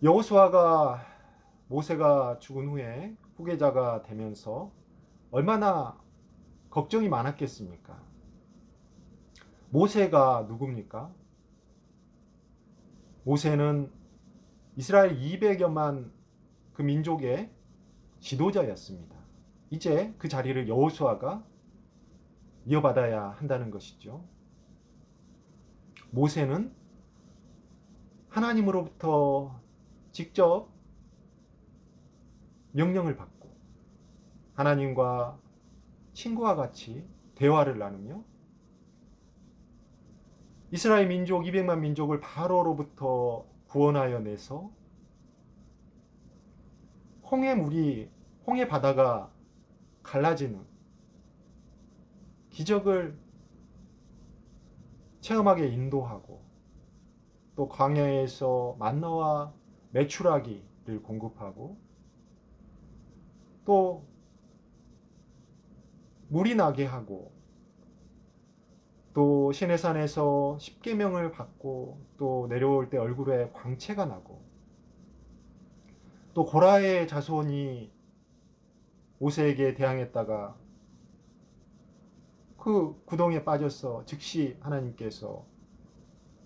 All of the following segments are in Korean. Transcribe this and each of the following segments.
여호수아가 모세가 죽은 후에 후계자가 되면서 얼마나 걱정이 많았겠습니까? 모세가 누굽니까? 모세는 이스라엘 200여만 그 민족의 지도자였습니다. 이제 그 자리를 여호수아가 이어받아야 한다는 것이죠. 모세는 하나님으로부터 직접 명령을 받고 하나님과 친구와 같이 대화를 나누며 이스라엘 민족 200만 민족을 바로로부터 구원하여 내서 홍해 바다가 갈라지는 기적을 체험하게 인도하고 또 광야에서 만나와 메추라기를 공급하고 또 물이 나게 하고 또 시내산에서 십계명을 받고 또 내려올 때 얼굴에 광채가 나고 또 고라의 자손이 모세에게 대항했다가 그 구덩이에 빠져서 즉시 하나님께서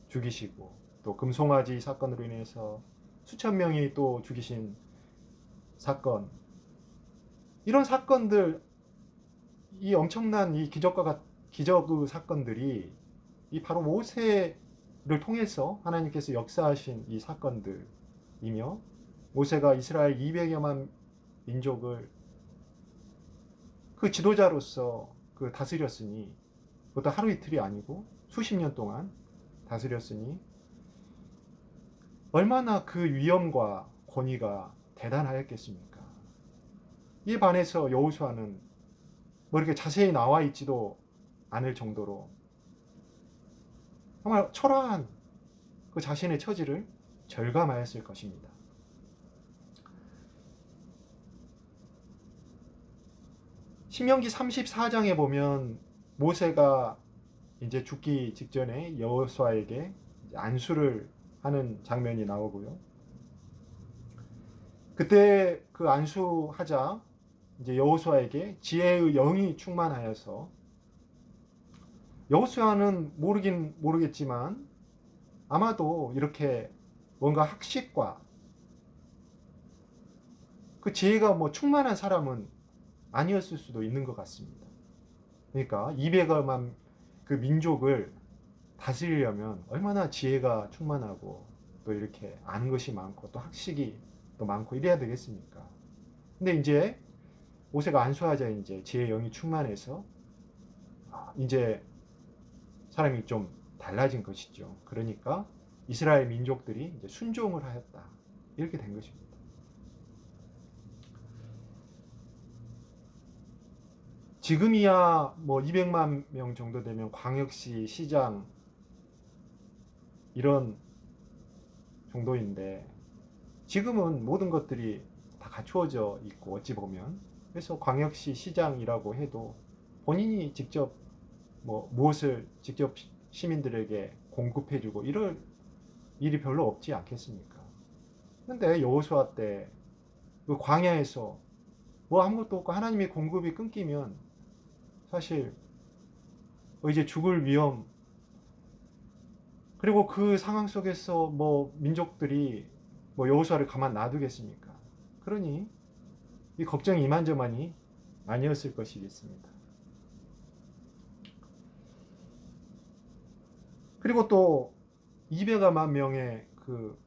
죽이시고 또 금송아지 사건으로 인해서 수천 명이 또 죽이신 사건, 이런 사건들, 이 엄청난 이 기적의 사건들이 이 바로 모세를 통해서 하나님께서 역사하신 이 사건들이며 모세가 이스라엘 200여만 민족을 그 지도자로서 그 다스렸으니, 그것도 하루 이틀이 아니고 수십 년 동안 다스렸으니 얼마나 그 위엄과 권위가 대단하였겠습니까? 이에 반해서 여호수아는 뭐 이렇게 자세히 나와 있지도 않을 정도로 정말 초라한 그 자신의 처지를 절감하였을 것입니다. 신명기 34장에 보면 모세가 이제 죽기 직전에 여호수아에게 안수를 하는 장면이 나오고요. 그때 그 안수하자 이제 여호수아에게 지혜의 영이 충만하여서, 여호수아는 모르긴 모르겠지만 아마도 이렇게 뭔가 학식과 그 지혜가 뭐 충만한 사람은 아니었을 수도 있는 것 같습니다. 그러니까 200여만 그 민족을 다스리려면 얼마나 지혜가 충만하고 또 이렇게 아는 것이 많고 또 학식이 또 많고 이래야 되겠습니까? 근데 이제 모세가 안수하자 이제 지혜의 영이 충만해서 이제 사람이 좀 달라진 것이죠. 그러니까 이스라엘 민족들이 이제 순종을 하였다. 이렇게 된 것입니다. 지금이야 뭐 200만 명 정도 되면 광역시, 시장 이런 정도인데, 지금은 모든 것들이 다 갖추어져 있고 어찌 보면, 그래서 광역시 시장이라고 해도 본인이 직접 뭐 무엇을 직접 시민들에게 공급해주고 이럴 일이 별로 없지 않겠습니까? 근데 여호수아 때 그 광야에서 뭐 아무것도 없고 하나님의 공급이 끊기면 사실 이제 죽을 위험, 그리고 그 상황 속에서 뭐 민족들이 뭐 여호수아를 가만 놔두겠습니까? 그러니 이 걱정이 이만저만이 아니었을 것이겠습니다. 그리고 또 200만 명의 그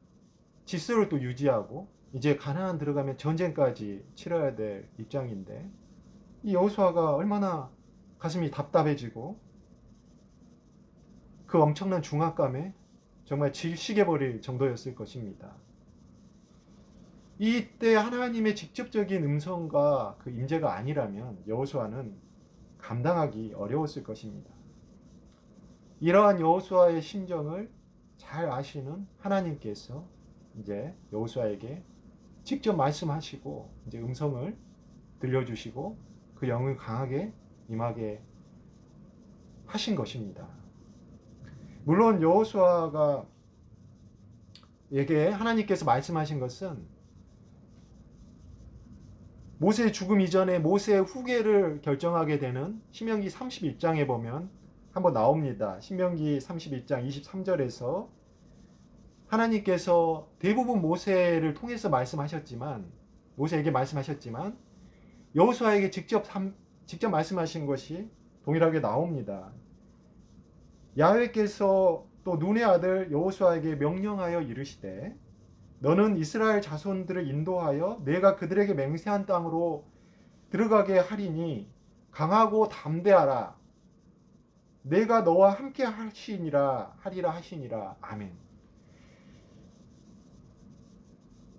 질서를 또 유지하고 이제 가나안 들어가면 전쟁까지 치러야 될 입장인데, 이 여호수아가 얼마나 가슴이 답답해지고 그 엄청난 중압감에 정말 질식해 버릴 정도였을 것입니다. 이때 하나님의 직접적인 음성과 그 임재가 아니라면 여호수아는 감당하기 어려웠을 것입니다. 이러한 여호수아의 심정을 잘 아시는 하나님께서 이제 여호수아에게 직접 말씀하시고 이제 음성을 들려주시고 그 영을 강하게 임하게 하신 것입니다. 물론 여호수아가 하나님께서 말씀하신 것은 모세의 죽음 이전에 모세의 후계를 결정하게 되는 신명기 31장에 보면 한번 나옵니다. 신명기 31장 23절에서 하나님께서 대부분 모세를 통해서 모세에게 말씀하셨지만 여호수아에게 직접 말씀하신 것이 동일하게 나옵니다. 야훼께서 또 눈의 아들 여호수아에게 명령하여 이르시되 너는 이스라엘 자손들을 인도하여 내가 그들에게 맹세한 땅으로 들어가게 하리니 강하고 담대하라. 내가 너와 함께 하리라 하시니라. 아멘.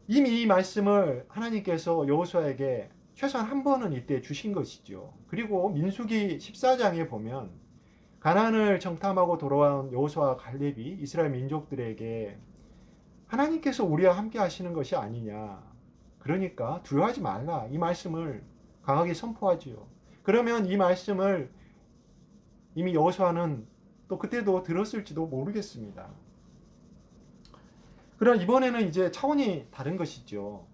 이미 이 말씀을 하나님께서 여호수아에게 최소한 한 번은 이때 주신 것이죠. 그리고 민수기 14장에 보면 가나안을 정탐하고 돌아온 여호수아와 갈렙이 이스라엘 민족들에게 하나님께서 우리와 함께 하시는 것이 아니냐, 그러니까 두려워하지 말라, 이 말씀을 강하게 선포하지요. 그러면 이 말씀을 이미 여호수아는 또 그때도 들었을지도 모르겠습니다. 그러나 이번에는 이제 차원이 다른 것이죠.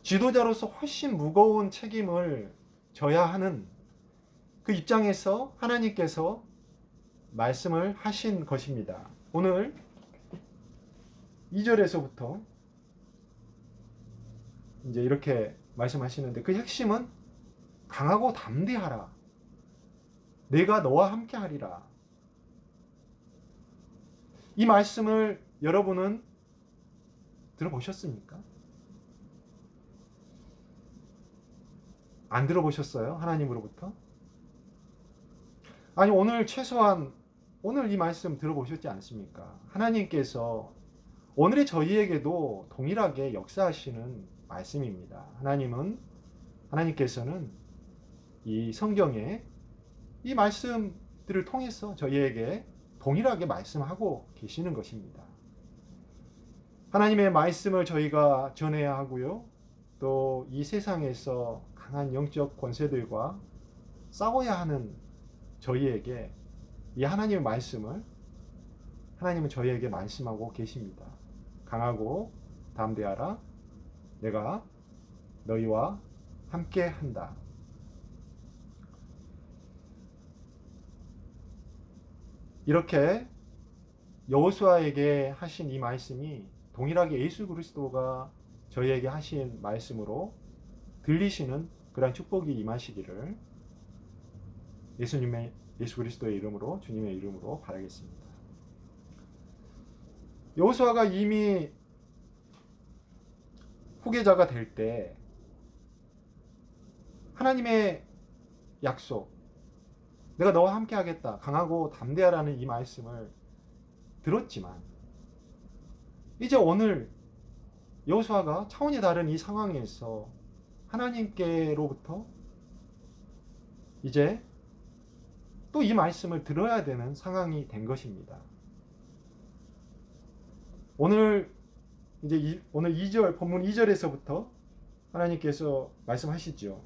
지도자로서 훨씬 무거운 책임을 져야 하는 그 입장에서 하나님께서 말씀을 하신 것입니다. 오늘 2절에서부터 이제 이렇게 말씀하시는데 그 핵심은 강하고 담대하라. 내가 너와 함께 하리라. 이 말씀을 여러분은 들어보셨습니까? 안 들어보셨어요? 하나님으로부터? 아니, 최소한 오늘 이 말씀 들어보셨지 않습니까? 하나님께서 오늘의 저희에게도 동일하게 역사하시는 말씀입니다. 하나님께서는 이 성경에 이 말씀들을 통해서 저희에게 동일하게 말씀하고 계시는 것입니다. 하나님의 말씀을 저희가 전해야 하고요. 또 이 세상에서 강한 영적 권세들과 싸워야 하는 저희에게 이 하나님의 말씀을 하나님은 저희에게 말씀하고 계십니다. 강하고 담대하라. 내가 너희와 함께 한다. 이렇게 여호수아에게 하신 이 말씀이 동일하게 예수 그리스도가 저희에게 하신 말씀으로 들리시는 그러한 축복이 임하시기를 예수 그리스도의 이름으로, 주님의 이름으로 바라겠습니다. 여호수아가 이미 후계자가 될 때 하나님의 약속, 내가 너와 함께 하겠다, 강하고 담대하라는 이 말씀을 들었지만 이제 오늘 여호수아가 차원이 다른 이 상황에서 하나님께로부터 이제 또 이 말씀을 들어야 되는 상황이 된 것입니다. 오늘 2절, 본문 2절에서부터 하나님께서 말씀하시죠.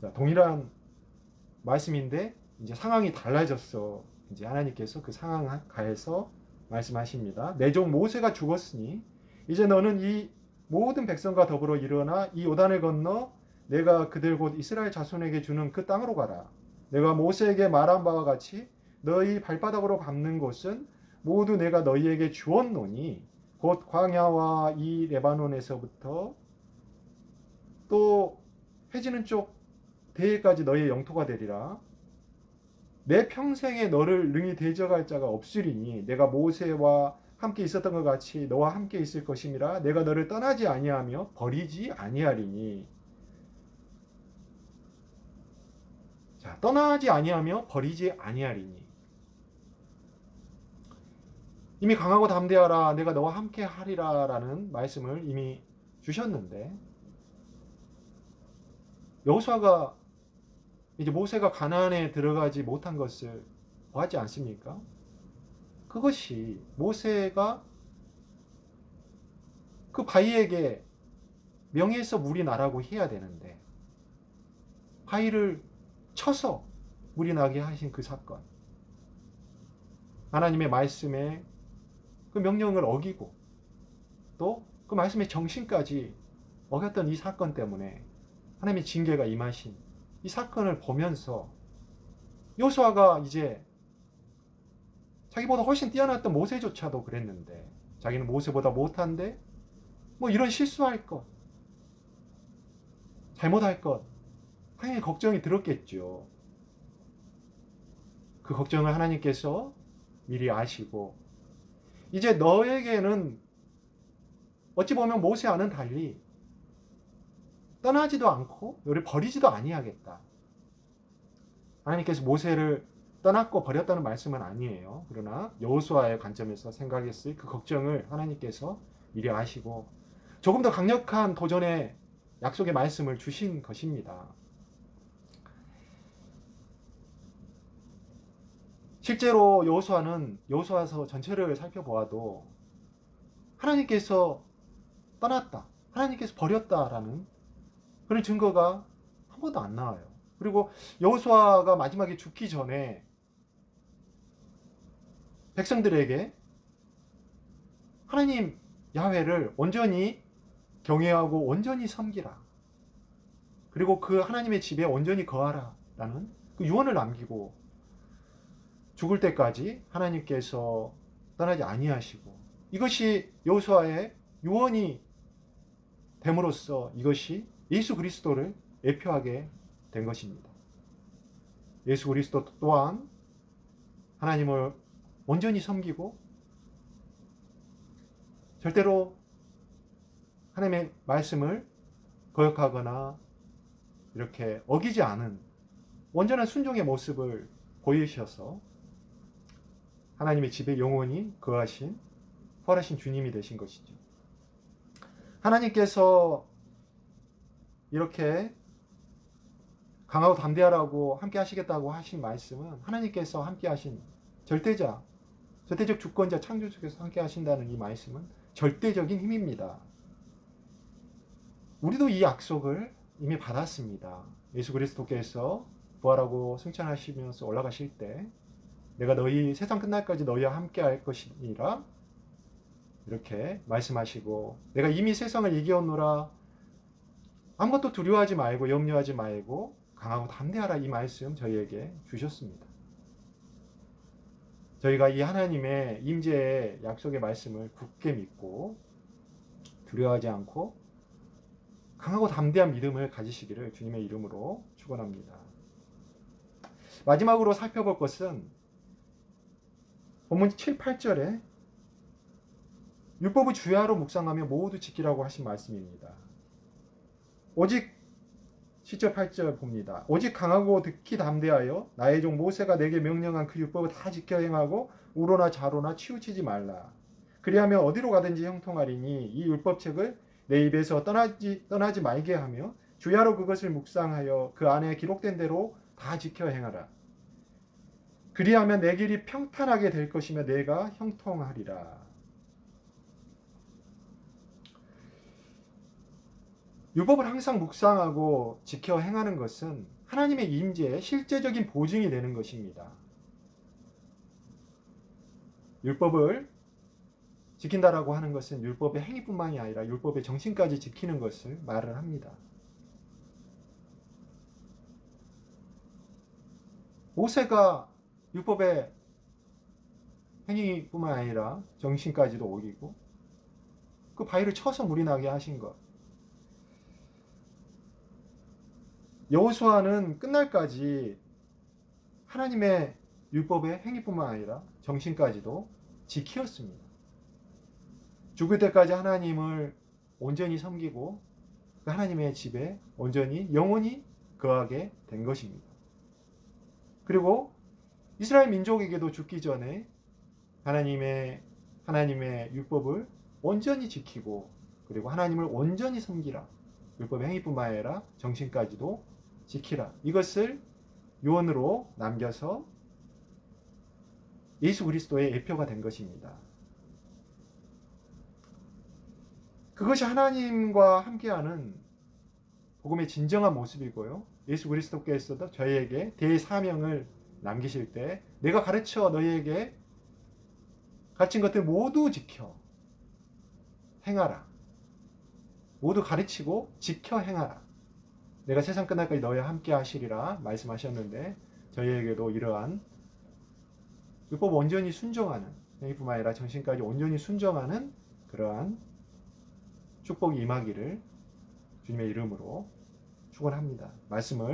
자, 동일한 말씀인데 이제 상황이 달라졌어. 이제 하나님께서 그 상황하에서 말씀하십니다. 내 종 모세가 죽었으니 이제 너는 이 모든 백성과 더불어 일어나 이 요단을 건너 내가 그들 곧 이스라엘 자손에게 주는 그 땅으로 가라. 내가 모세에게 말한 바와 같이 너희 발바닥으로 밟는 곳은 모두 내가 너희에게 주었노니 곧 광야와 이 레바논에서부터 또 해지는 쪽 대해까지 너희의 영토가 되리라. 내 평생에 너를 능히 대적할 자가 없으리니 내가 모세와 함께 있었던 것 같이 너와 함께 있을 것임이라. 내가 너를 떠나지 아니하며 버리지 아니하리니. 자, 떠나지 아니하며 버리지 아니하리니. 이미 강하고 담대하라, 내가 너와 함께 하리라 라는 말씀을 이미 주셨는데 여호수아가 이제 모세가 가나안에 들어가지 못한 것을 보았지 않습니까? 그것이 모세가 그 바위에게 명예에서 물이 나라고 해야 되는데 바위를 쳐서 물이 나게 하신 그 사건, 하나님의 말씀에 그 명령을 어기고 또 그 말씀의 정신까지 어겼던 이 사건 때문에 하나님의 징계가 임하신 이 사건을 보면서 여호수아가 이제 자기보다 훨씬 뛰어났던 모세조차도 그랬는데 자기는 모세보다 못한데 뭐 이런 실수할 것, 잘못할 것 당연히 걱정이 들었겠죠. 그 걱정을 하나님께서 미리 아시고 이제 너에게는 어찌 보면 모세와는 달리 떠나지도 않고 너를 버리지도 아니하겠다. 하나님께서 모세를 떠났고 버렸다는 말씀은 아니에요. 그러나 여호수아의 관점에서 생각했을 그 걱정을 하나님께서 미리 아시고 조금 더 강력한 도전의 약속의 말씀을 주신 것입니다. 실제로 여호수아서 전체를 살펴보아도 하나님께서 떠났다, 하나님께서 버렸다라는 그런 증거가 한 번도 안 나와요. 그리고 여호수아가 마지막에 죽기 전에 백성들에게 하나님 야훼를 온전히 경외하고 온전히 섬기라. 그리고 그 하나님의 집에 온전히 거하라 라는 그 유언을 남기고 죽을 때까지 하나님께서 떠나지 아니하시고 이것이 여호수아의 유언이 됨으로써 이것이 예수 그리스도를 예표하게 된 것입니다. 예수 그리스도 또한 하나님을 온전히 섬기고 절대로 하나님의 말씀을 거역하거나 이렇게 어기지 않은 온전한 순종의 모습을 보이셔서 하나님의 집에 영원히 거하신 부활하신 주님이 되신 것이죠. 하나님께서 이렇게 강하고 담대하라고 함께 하시겠다고 하신 말씀은 하나님께서 함께 하신 절대적 주권자 창조주께서 함께 하신다는 이 말씀은 절대적인 힘입니다. 우리도 이 약속을 이미 받았습니다. 예수 그리스도께서 부활하고 승천하시면서 올라가실 때 내가 너희 세상 끝날까지 너희와 함께 할 것이니라 이렇게 말씀하시고 내가 이미 세상을 이겨오노라 아무것도 두려워하지 말고 염려하지 말고 강하고 담대하라 이 말씀 저희에게 주셨습니다. 저희가 이 하나님의 임재의 약속의 말씀을 굳게 믿고 두려워하지 않고 강하고 담대한 믿음을 가지시기를 주님의 이름으로 축원합니다. 마지막으로 살펴볼 것은 본문 7, 8절에 율법을 주야로 묵상하며 모두 지키라고 하신 말씀입니다. 오직 10절 8절 봅니다. 오직 강하고 득히 담대하여 나의 종 모세가 내게 명령한 그 율법을 다 지켜 행하고 우로나 좌로나 치우치지 말라. 그리하면 어디로 가든지 형통하리니 이 율법책을 내 입에서 떠나지 말게 하며 주야로 그것을 묵상하여 그 안에 기록된 대로 다 지켜 행하라. 그리하면 내 길이 평탄하게 될 것이며 내가 형통하리라. 율법을 항상 묵상하고 지켜 행하는 것은 하나님의 임재의 실제적인 보증이 되는 것입니다. 율법을 지킨다라고 하는 것은 율법의 행위뿐만이 아니라 율법의 정신까지 지키는 것을 말을 합니다. 모세가 율법의 행위뿐만 아니라 정신까지도 어기고 그 바위를 쳐서 물이 나게 하신 것. 여호수아는 끝날까지 하나님의 율법의 행위뿐만 아니라 정신까지도 지키었습니다. 죽을 때까지 하나님을 온전히 섬기고 그 하나님의 집에 온전히 영원히 거하게 된 것입니다. 그리고 이스라엘 민족에게도 죽기 전에 하나님의 율법을 온전히 지키고 그리고 하나님을 온전히 섬기라. 율법의 행위뿐만 아니라 정신까지도 지키라. 이것을 유언으로 남겨서 예수 그리스도의 예표가 된 것입니다. 그것이 하나님과 함께하는 복음의 진정한 모습이고요. 예수 그리스도께서도 저희에게 대사명을 남기실 때 내가 가르쳐 너희에게 가르친 것들 모두 지켜 행하라. 모두 가르치고 지켜 행하라. 내가 세상 끝날까지 너희와 함께 하시리라 말씀하셨는데 저희에게도 이러한 율법 온전히 순종하는, 행위뿐만 아니라 정신까지 온전히 순종하는 그러한 축복이 임하기를 주님의 이름으로 축원합니다. 말씀을